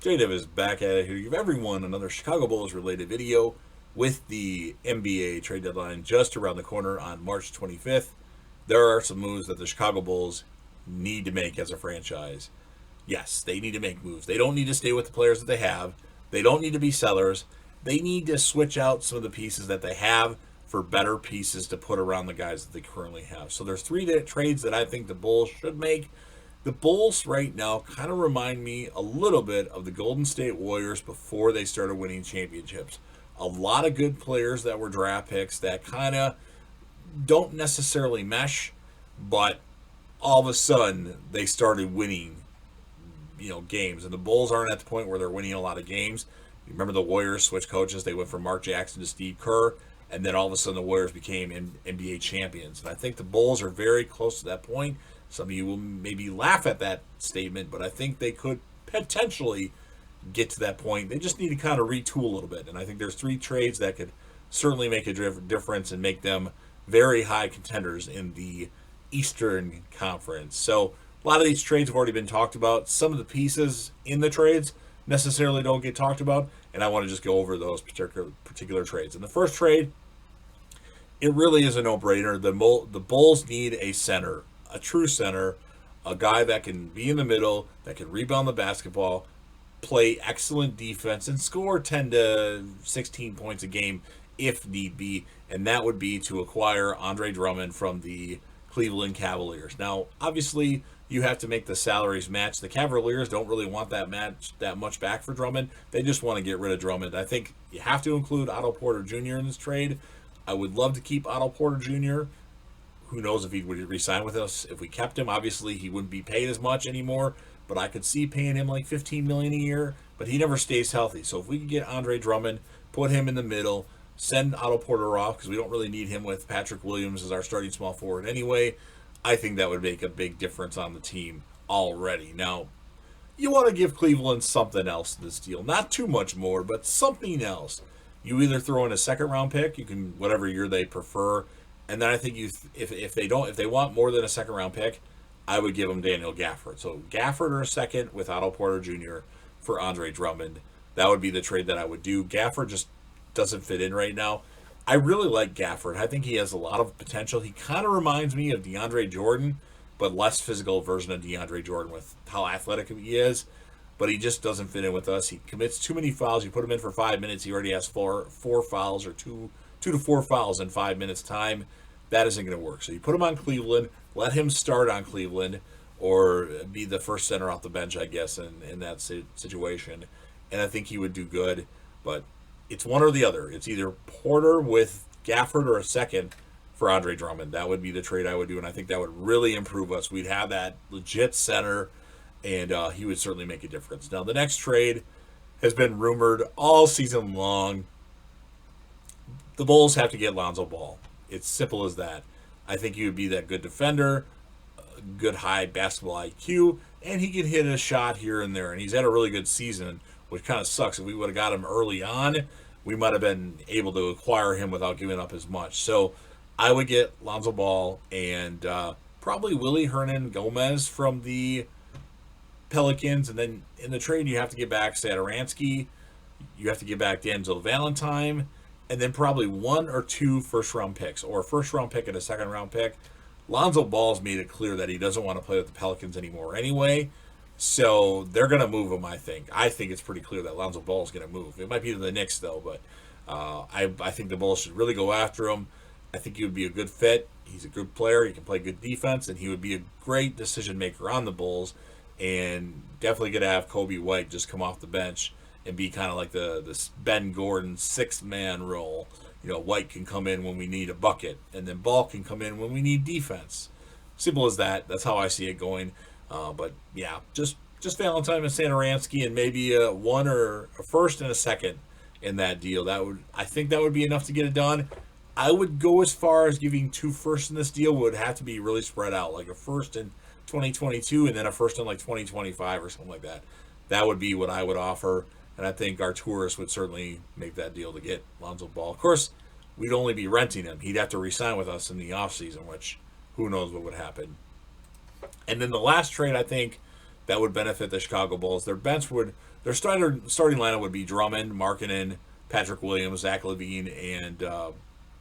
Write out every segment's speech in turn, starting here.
JDev is back at it here. Give everyone another Chicago Bulls related video with the NBA trade deadline just around the corner on March 25th. There are some moves that the Chicago Bulls need to make as a franchise. Yes, they need to make moves. They don't need to stay with the players that they have. They don't need to be sellers. They need to switch out some of the pieces that they have for better pieces to put around the guys that they currently have. So there's three trades that I think the Bulls should make. The Bulls right now kind of remind me a little bit of the Golden State Warriors before they started winning championships. A lot of good players that were draft picks that kind of don't necessarily mesh, but all of a sudden they started winning, games. And the Bulls aren't at the point where they're winning a lot of games. You remember the Warriors switched coaches; they went from Mark Jackson to Steve Kerr, and then all of a sudden the Warriors became NBA champions. And I think the Bulls are very close to that point. Some of you will maybe laugh at that statement, but I think they could potentially get to that point. They just need to kind of retool a little bit. And I think there's three trades that could certainly make a difference and make them very high contenders in the Eastern Conference. So a lot of these trades have already been talked about. Some of the pieces in the trades necessarily don't get talked about, and I want to just go over those particular trades. In the first trade, it really is a no-brainer. The Bulls need a center, a true center, a guy that can be in the middle, that can rebound the basketball, play excellent defense, and score 10 to 16 points a game if need be. And that would be to acquire Andre Drummond from the Cleveland Cavaliers. Now, obviously, you have to make the salaries match. The Cavaliers don't really want that much back for Drummond. They just want to get rid of Drummond. I think you have to include Otto Porter Jr. in this trade. I would love to keep Otto Porter Jr. Who knows if he would re-sign with us? If we kept him, obviously he wouldn't be paid as much anymore. But I could see paying him like $15 million a year. But he never stays healthy. So if we could get Andre Drummond, put him in the middle, send Otto Porter off because we don't really need him with Patrick Williams as our starting small forward anyway. I think that would make a big difference on the team already. Now, you want to give Cleveland something else in this deal. Not too much more, but something else. You either throw in a second round pick, you can whatever year they prefer, and then I think if they want more than a second round pick, I would give them Daniel Gafford. So Gafford or a second with Otto Porter Jr. for Andre Drummond. That would be the trade that I would do. Gafford just doesn't fit in right now. I really like Gafford. I think he has a lot of potential. He kind of reminds me of DeAndre Jordan, but less physical version of DeAndre Jordan with how athletic he is. But he just doesn't fit in with us. He commits too many fouls. You put him in for 5 minutes, he already has four fouls or two to four fouls in 5 minutes time. That isn't going to work. So you put him on Cleveland, let him start on Cleveland, or be the first center off the bench, I guess, in that situation. And I think he would do good. But it's one or the other. It's either Porter with Gafford or a second for Andre Drummond. That would be the trade I would do, and I think that would really improve us. We'd have that legit center, and he would certainly make a difference. Now, the next trade has been rumored all season long. The Bulls have to get Lonzo Ball. It's simple as that. I think he would be that good defender, good high basketball IQ, and he could hit a shot here and there. And he's had a really good season, which kind of sucks. If we would have got him early on, we might have been able to acquire him without giving up as much. So I would get Lonzo Ball and probably Willie Hernan Gomez from the Pelicans. And then in the trade, you have to get back Satoransky. You have to get back D'Angelo Valentine. And then probably one or two first-round picks, or a first-round pick and a second-round pick. Lonzo Ball's made it clear that he doesn't want to play with the Pelicans anymore anyway. So they're going to move him, I think. I think it's pretty clear that Lonzo Ball is going to move. It might be to the Knicks, though, but I think the Bulls should really go after him. I think he would be a good fit. He's a good player. He can play good defense, and he would be a great decision maker on the Bulls. And definitely going to have Kobe White just come off the bench and be kind of like the Ben Gordon sixth-man role. White can come in when we need a bucket, and then Ball can come in when we need defense. Simple as that. That's how I see it going. But yeah, just Valentine and Satoransky, and maybe one or a first and a second in that deal. I think that would be enough to get it done. I would go as far as giving two firsts in this deal. Would have to be really spread out, like a first in 2022 and then a first in like 2025 or something like that. That would be what I would offer, and I think our tourists would certainly make that deal to get Lonzo Ball. Of course, we'd only be renting him. He'd have to re-sign with us in the offseason, which who knows what would happen. And then the last trade, I think, that would benefit the Chicago Bulls. Their bench would Their starting lineup would be Drummond, Markkanen, Patrick Williams, Zach LaVine, and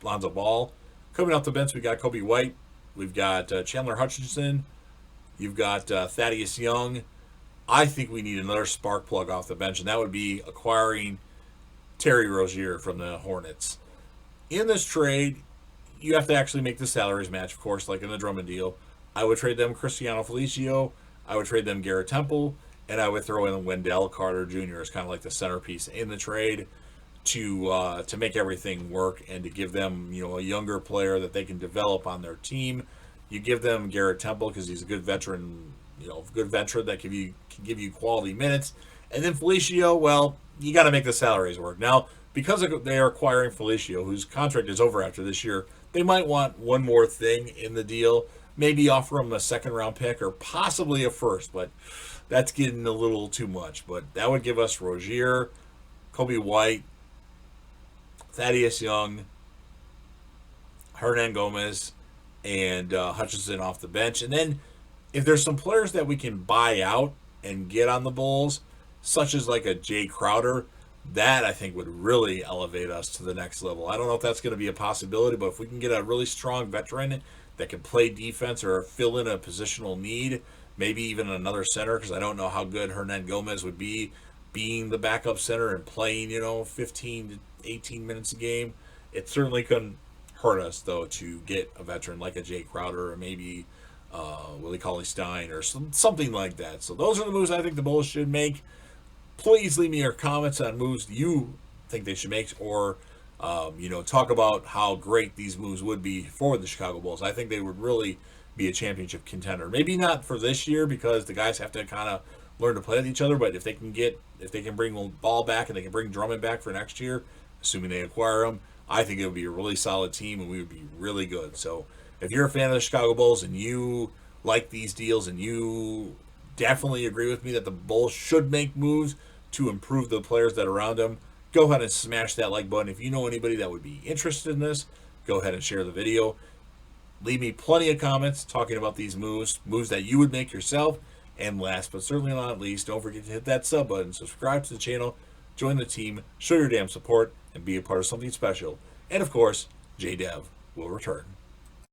Lonzo Ball. Coming off the bench, we got Kobe White. We've got Chandler Hutchinson. You've got Thaddeus Young. I think we need another spark plug off the bench, and that would be acquiring Terry Rozier from the Hornets. In this trade, you have to actually make the salaries match, of course, like in the Drummond deal. I would trade them Cristiano Felicio. I would trade them Garrett Temple. And I would throw in Wendell Carter Jr. as kind of like the centerpiece in the trade to make everything work and to give them, a younger player that they can develop on their team. You give them Garrett Temple because he's a good veteran, that can give you quality minutes. And then Felicio, well, you got to make the salaries work. Now, because they are acquiring Felicio, whose contract is over after this year, they might want one more thing in the deal. Maybe offer him a second-round pick or possibly a first, but that's getting a little too much. But that would give us Rozier, Kobe White, Thaddeus Young, Hernan Gomez, and Hutchinson off the bench. And then if there's some players that we can buy out and get on the Bulls, such as like a Jay Crowder, that I think would really elevate us to the next level. I don't know if that's going to be a possibility, but if we can get a really strong veteran that can play defense or fill in a positional need, maybe even another center, because I don't know how good Hernan Gomez would be being the backup center and playing, 15 to 18 minutes a game. It certainly couldn't hurt us, though, to get a veteran like a Jay Crowder or maybe Willie Cauley-Stein or something like that. So those are the moves I think the Bulls should make. Please leave me your comments on moves you think they should make, or talk about how great these moves would be for the Chicago Bulls. I think they would really be a championship contender. Maybe not for this year because the guys have to kind of learn to play with each other. But if they can bring Ball back and they can bring Drummond back for next year, assuming they acquire him, I think it would be a really solid team and we would be really good. So if you're a fan of the Chicago Bulls and you like these deals and you definitely agree with me that the Bulls should make moves to improve the players that are around them, go ahead and smash that like button. If you know anybody that would be interested in this, go ahead and share the video. Leave me plenty of comments talking about these moves that you would make yourself. And last but certainly not least, don't forget to hit that sub button, subscribe to the channel, join the team, show your damn support, and be a part of something special. And of course, JDev will return.